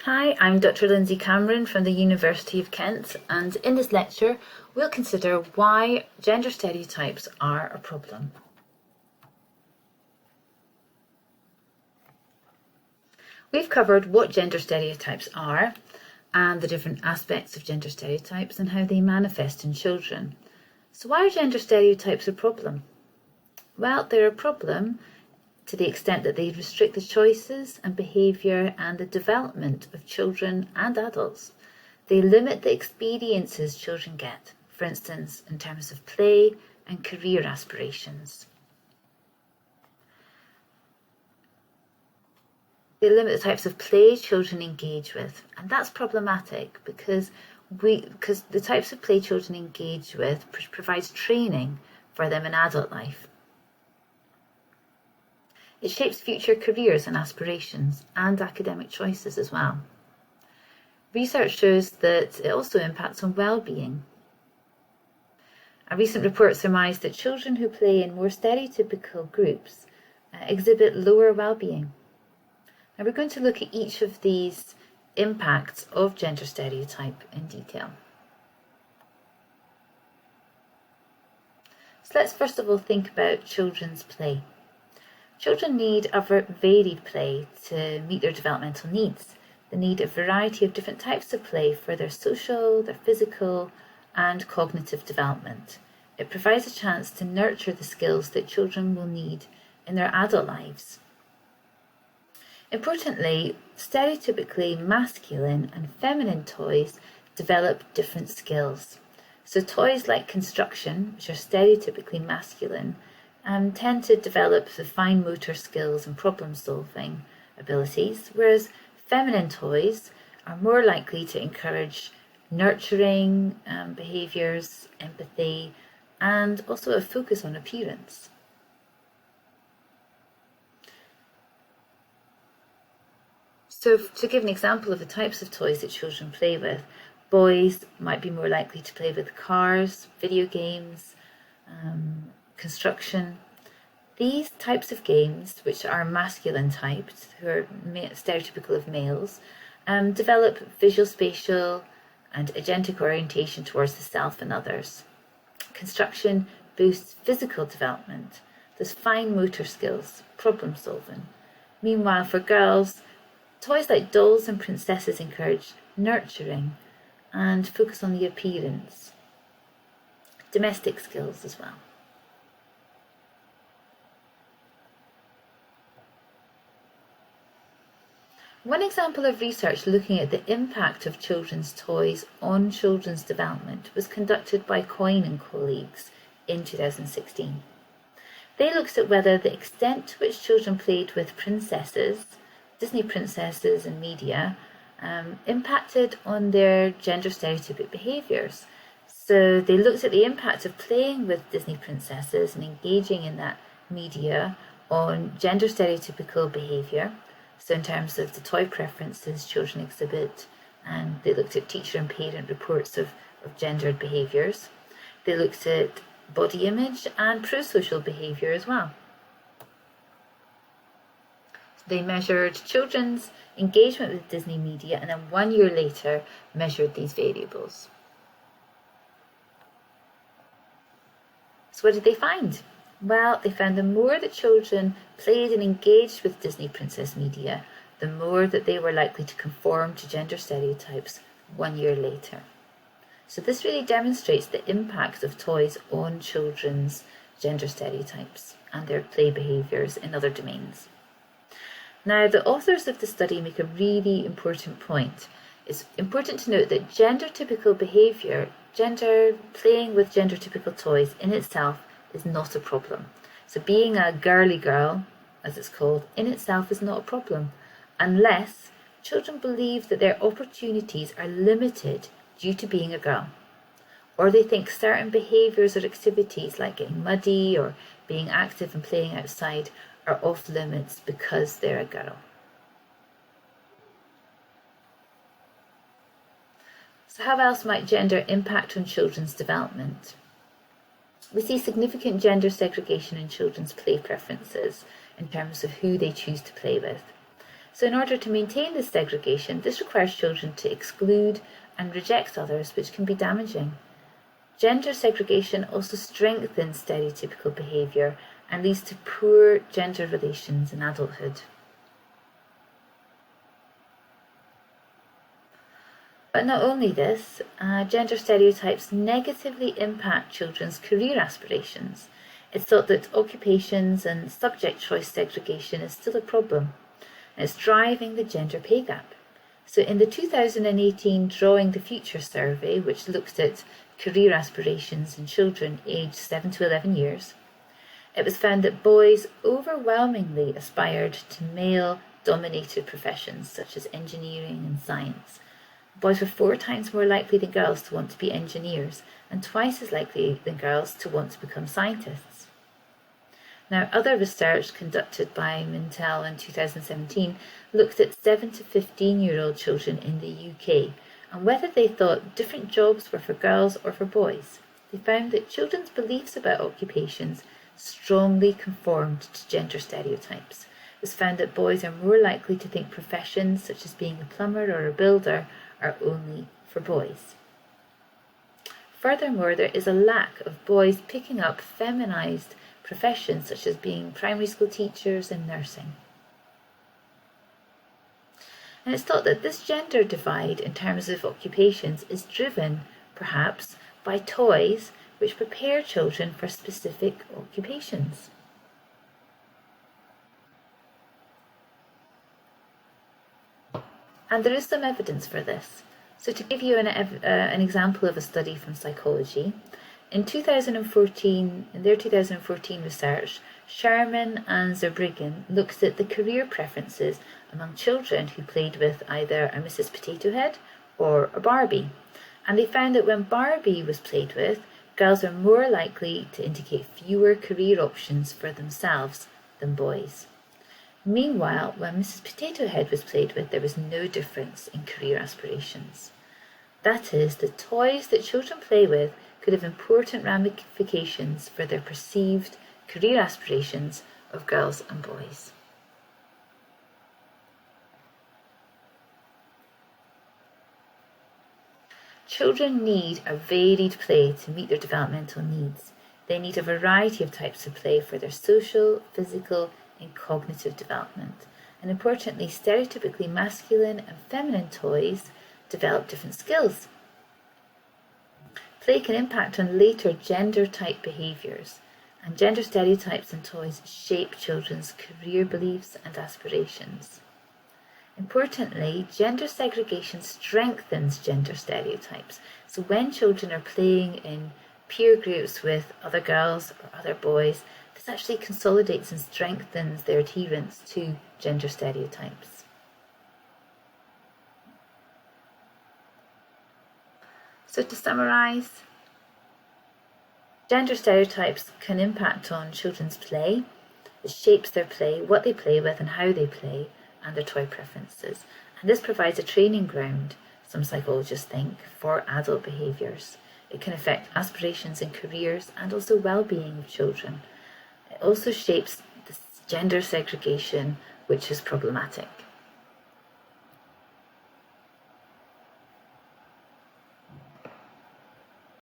Hi, I'm Dr Lindsey Cameron from the University of Kent, and in this lecture we'll consider why gender stereotypes are a problem. We've covered what gender stereotypes are and the different aspects of gender stereotypes and how they manifest in children. So why are gender stereotypes a problem? Well, they're a problem to the extent that they restrict the choices and behaviour and the development of children and adults. They limit the experiences children get, for instance, in terms of play and career aspirations. They limit the types of play children engage with, and that's problematic because the types of play children engage with provides training for them in adult life. It shapes future careers and aspirations and academic choices as well. Research shows that it also impacts on well-being. A recent report surmised that children who play in more stereotypical groups exhibit lower well-being. Now we're going to look at each of these impacts of gender stereotype in detail. So let's first of all think about children's play. Children need a varied play to meet their developmental needs. They need a variety of different types of play for their social, their physical, and cognitive development. It provides a chance to nurture the skills that children will need in their adult lives. Importantly, stereotypically masculine and feminine toys develop different skills. So toys like construction, which are stereotypically masculine, tend to develop the fine motor skills and problem-solving abilities, whereas feminine toys are more likely to encourage nurturing behaviours, empathy, and also a focus on appearance. So to give an example of the types of toys that children play with, boys might be more likely to play with cars, video games, construction. These types of games, which are masculine typed, who are stereotypical of males, develop visual, spatial and agentic orientation towards the self and others. Construction boosts physical development. There's fine motor skills, problem solving. Meanwhile, for girls, toys like dolls and princesses encourage nurturing and focus on the appearance. Domestic skills as well. One example of research looking at the impact of children's toys on children's development was conducted by Coyne and colleagues in 2016. They looked at whether the extent to which children played with princesses, Disney princesses and media, impacted on their gender stereotypic behaviours. So they looked at the impact of playing with Disney princesses and engaging in that media on gender stereotypical behaviour. So in terms of the toy preferences children exhibit, and they looked at teacher and parent reports of gendered behaviours. They looked at body image and pro-social behaviour as well. They measured children's engagement with Disney media and then 1 year later measured these variables. So what did they find? Well, they found the more that children played and engaged with Disney princess media, the more that they were likely to conform to gender stereotypes 1 year later. So this really demonstrates the impact of toys on children's gender stereotypes and their play behaviours in other domains. Now, the authors of the study make a really important point. It's important to note that gender-typical behaviour, playing with gender-typical toys in itself is not a problem. So being a girly girl, as it's called, in itself is not a problem, unless children believe that their opportunities are limited due to being a girl, or they think certain behaviours or activities like getting muddy or being active and playing outside are off limits because they're a girl. So how else might gender impact on children's development? We see significant gender segregation in children's play preferences in terms of who they choose to play with. So in order to maintain this segregation, this requires children to exclude and reject others, which can be damaging. Gender segregation also strengthens stereotypical behaviour and leads to poor gender relations in adulthood. But not only this, gender stereotypes negatively impact children's career aspirations. It's thought that occupations and subject choice segregation is still a problem, and it's driving the gender pay gap. So in the 2018 Drawing the Future survey, which looked at career aspirations in children aged 7 to 11 years, it was found that boys overwhelmingly aspired to male-dominated professions such as engineering and science. Boys were 4 times more likely than girls to want to be engineers and twice as likely than girls to want to become scientists. Now, other research conducted by Mintel in 2017 looked at 7 to 15-year-old children in the UK and whether they thought different jobs were for girls or for boys. They found that children's beliefs about occupations strongly conformed to gender stereotypes. It was found that boys are more likely to think professions such as being a plumber or a builder are only for boys. Furthermore, there is a lack of boys picking up feminised professions such as being primary school teachers and nursing. And it's thought that this gender divide in terms of occupations is driven, perhaps, by toys which prepare children for specific occupations. And there is some evidence for this. So to give you an example of a study from psychology, in their 2014 research, Sherman and Zerbriggen looked at the career preferences among children who played with either a Mrs. Potato Head or a Barbie. And they found that when Barbie was played with, girls are more likely to indicate fewer career options for themselves than boys. Meanwhile, when Mrs. Potato Head was played with, there was no difference in career aspirations. That is, the toys that children play with could have important ramifications for their perceived career aspirations of girls and boys. Children need a varied play to meet their developmental needs. They need a variety of types of play for their social, physical, and cognitive development. And importantly, stereotypically masculine and feminine toys develop different skills. Play can impact on later gender-type behaviours, and gender stereotypes in toys shape children's career beliefs and aspirations. Importantly, gender segregation strengthens gender stereotypes. So when children are playing in peer groups with other girls or other boys, this actually consolidates and strengthens their adherence to gender stereotypes. So to summarise, gender stereotypes can impact on children's play. It shapes their play, what they play with and how they play, and their toy preferences. And this provides a training ground, some psychologists think, for adult behaviours. It can affect aspirations in careers and also well-being of children. It also shapes this gender segregation, which is problematic.